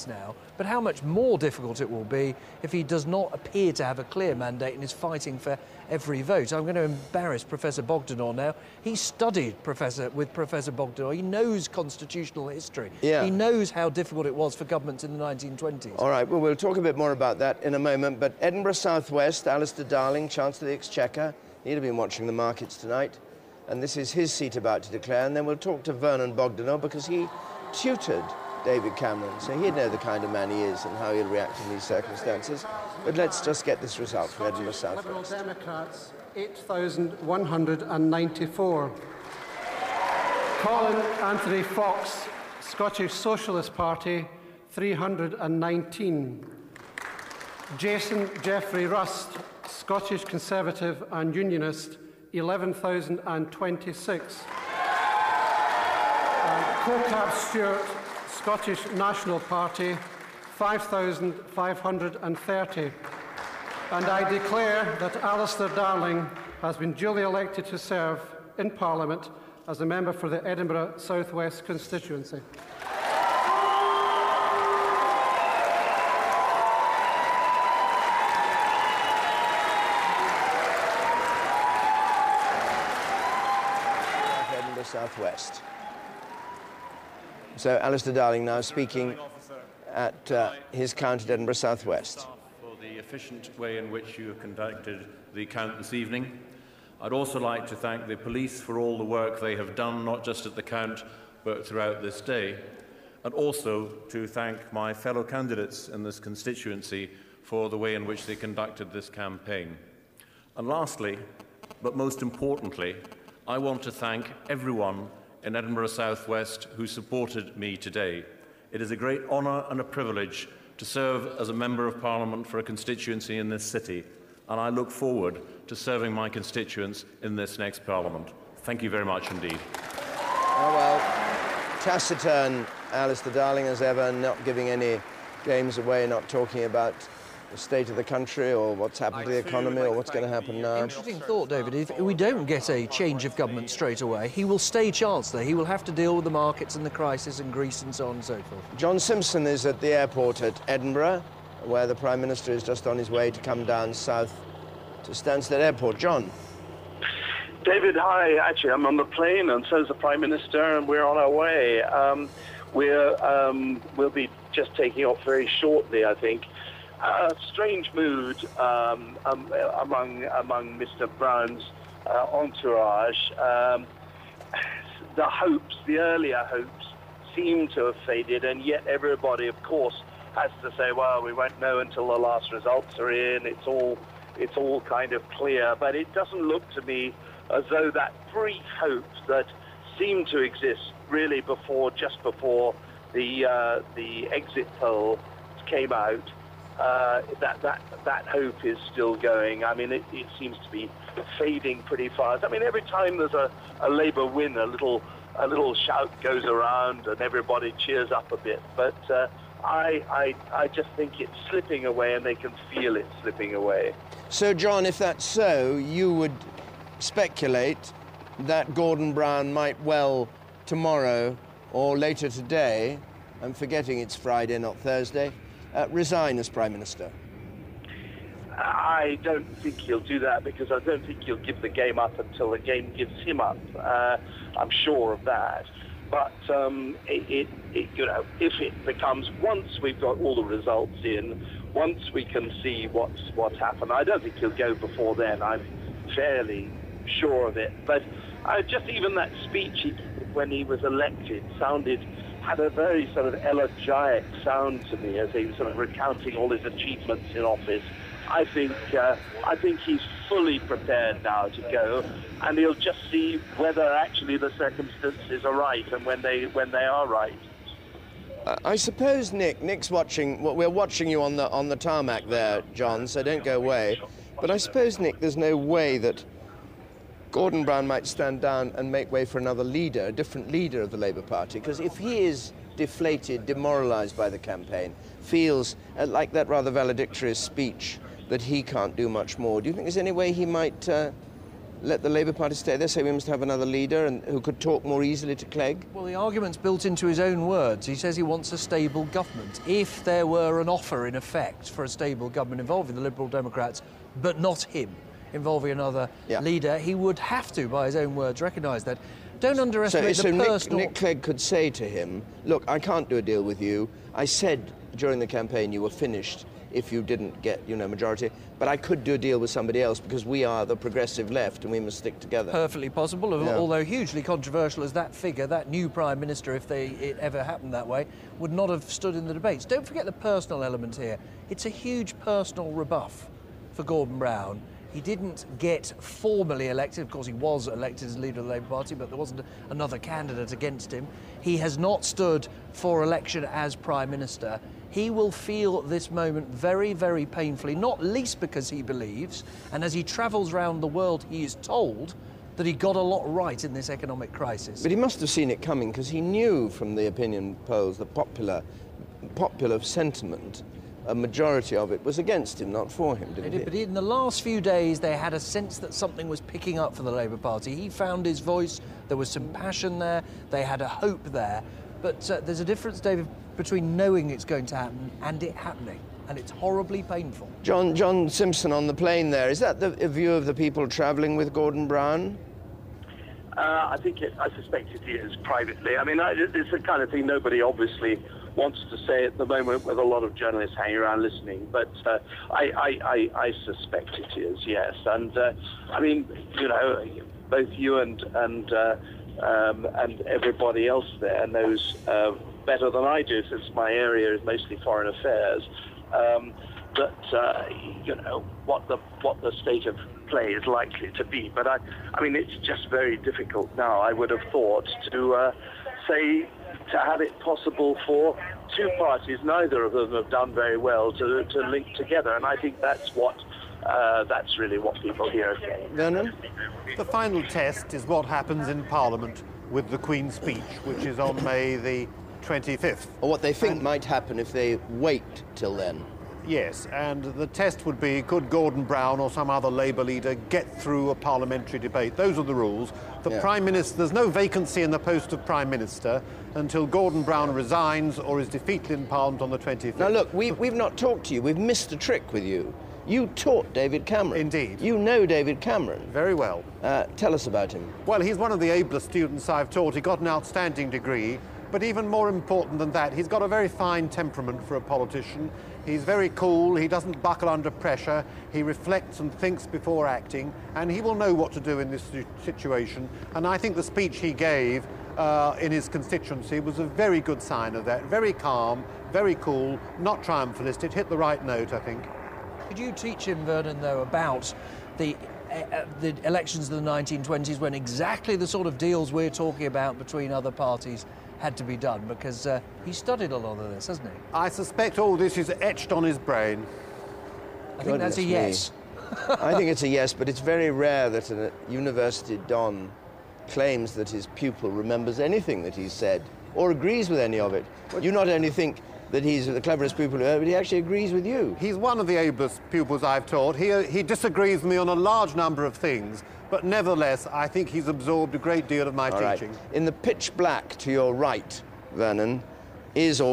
mandates now, but how much more difficult it will be if he does not appear to have a clear mandate and is fighting for every vote. I'm going to embarrass Professor Bogdanor now. He studied with Professor Bogdanor. He knows constitutional history. Yeah. He knows how difficult it was for governments in the 1920s. All right, well, we'll talk a bit more about that in a moment, but Edinburgh South West, Alistair Darling, Chancellor of the Exchequer, he'd have been watching the markets tonight, and this is his seat about to declare, and then we'll talk to Vernon Bogdanor because he tutored David Cameron, so he'd know the kind of man he is and how he'll react in these circumstances. But let's just get this result from Edinburgh South Liberal West. Democrats, 8,194. Colin Anthony Fox, Scottish Socialist Party, 319. Jason Jeffrey Rust, Scottish Conservative and Unionist, 11,026. Cocab Stewart, Scottish National Party, 5,530. And I declare that Alistair Darling has been duly elected to serve in Parliament as a member for the Edinburgh South West constituency. South West. So Alistair Darling now speaking at his count at Edinburgh South West. For the efficient way in which you have conducted the count this evening. I'd also like to thank the police for all the work they have done, not just at the count, but throughout this day. And also to thank my fellow candidates in this constituency for the way in which they conducted this campaign. And lastly, but most importantly, I want to thank everyone in Edinburgh South West who supported me today. It is a great honour and a privilege to serve as a Member of Parliament for a constituency in this city, and I look forward to serving my constituents in this next Parliament. Thank you very much indeed. Oh, well, taciturn Alistair Darling as ever, not giving any games away, not talking about the state of the country or what's happened to the economy or what's going to happen now. Interesting thought, David. If we don't get a change of government straight away, he will stay Chancellor. He will have to deal with the markets and the crisis in Greece and so on and so forth. John Simpson is at the airport at Edinburgh, where the Prime Minister is just on his way to come down south to Stansted Airport. John. David, hi. Actually, I'm on the plane, and so is the Prime Minister, and we're on our way. We'll be just taking off very shortly, I think. A strange mood among Mr. Brown's entourage. The earlier hopes seem to have faded, and yet everybody, of course, has to say, well, we won't know until the last results are in. It's all kind of clear, but it doesn't look to me as though that brief hope that seemed to exist really just before the exit poll came out. That hope is still going. I mean, it seems to be fading pretty fast. I mean, every time there's a Labour win, a little shout goes around and everybody cheers up a bit. But I just think it's slipping away, and they can feel it slipping away. So, John, if that's so, you would speculate that Gordon Brown might well tomorrow or later today, I'm forgetting it's Friday, not Thursday, resign as Prime Minister? I don't think he'll do that, because I don't think he'll give the game up until the game gives him up. I'm sure of that. But if it becomes, once we've got all the results in, once we can see what's happened, I don't think he'll go before then. I'm fairly sure of it. But just even that speech when he was elected had a very sort of elegiac sound to me, as he was sort of recounting all his achievements in office. I think he's fully prepared now to go, and he'll just see whether actually the circumstances are right and when they are right. I suppose Nick's watching. Well, we're watching you on the tarmac there, John. So don't go away. But I suppose, Nick, there's no way that Gordon Brown might stand down and make way for another leader, a different leader of the Labour Party, because if he is deflated, demoralised by the campaign, feels like that rather valedictorious speech that he can't do much more, do you think there's any way he might let the Labour Party stay there, say we must have another leader and who could talk more easily to Clegg? Well, the argument's built into his own words. He says he wants a stable government. If there were an offer, in effect, for a stable government involving the Liberal Democrats, but not him, involving another leader, he would have to, by his own words, recognise that. Don't underestimate the personal... Nick Clegg could say to him, look, I can't do a deal with you. I said during the campaign you were finished if you didn't get, majority, but I could do a deal with somebody else because we are the progressive left and we must stick together. Perfectly possible, although hugely controversial as that figure, that new Prime Minister, if it ever happened that way, would not have stood in the debates. Don't forget the personal element here. It's a huge personal rebuff for Gordon Brown. He didn't get formally elected. Of course, he was elected as leader of the Labour Party, but there wasn't another candidate against him. He has not stood for election as Prime Minister. He will feel this moment very, very painfully, not least because he believes, and as he travels around the world, he is told that he got a lot right in this economic crisis. But he must have seen it coming, because he knew from the opinion polls, the popular sentiment, a majority of it was against him, not for him, didn't he? But in the last few days, they had a sense that something was picking up for the Labour Party. He found his voice, there was some passion there, they had a hope there. But there's a difference, David, between knowing it's going to happen and it happening, and it's horribly painful. John Simpson on the plane there, is that the view of the people travelling with Gordon Brown? I suspect it is privately. I mean, it's the kind of thing nobody obviously wants to say at the moment with a lot of journalists hanging around listening, but I suspect it is, yes. And I mean, both you and everybody else there knows better than I do, since my area is mostly foreign affairs, what the state of play is likely to be. But I mean, it's just very difficult now, I would have thought, to have it possible for two parties, neither of them have done very well, to link together, and I think that's really what people here are saying. Vernon? The final test is what happens in Parliament with the Queen's speech, which is on May the 25th. Or what they think might happen if they wait till then. Yes, and the test would be, could Gordon Brown or some other Labour leader get through a parliamentary debate? Those are the rules. The Prime Minister, there's no vacancy in the post of Prime Minister until Gordon Brown resigns or is defeated in Parliament on the 25th. Now look, we've not talked to you. We've missed a trick with you. You taught David Cameron. Indeed. You know David Cameron. Very well. Tell us about him. Well, he's one of the ablest students I've taught. He got an outstanding degree. But even more important than that, he's got a very fine temperament for a politician. He's very cool, he doesn't buckle under pressure, he reflects and thinks before acting, and he will know what to do in this situation. And I think the speech he gave in his constituency was a very good sign of that. Very calm, very cool, not triumphalist. It hit the right note, I think. Could you teach him, Vernon, though, about the elections of the 1920s, when exactly the sort of deals we're talking about between other parties had to be done, because he studied a lot of this, hasn't he? I suspect all this is etched on his brain. I think that's a yes. I think it's a yes, but it's very rare that a university don claims that his pupil remembers anything that he said or agrees with any of it. You not only think that he's the cleverest pupil ever, but he actually agrees with you. He's one of the ablest pupils I've taught. He disagrees with me on a large number of things, but nevertheless, I think he's absorbed a great deal of my teaching. In the pitch black to your right, Vernon, is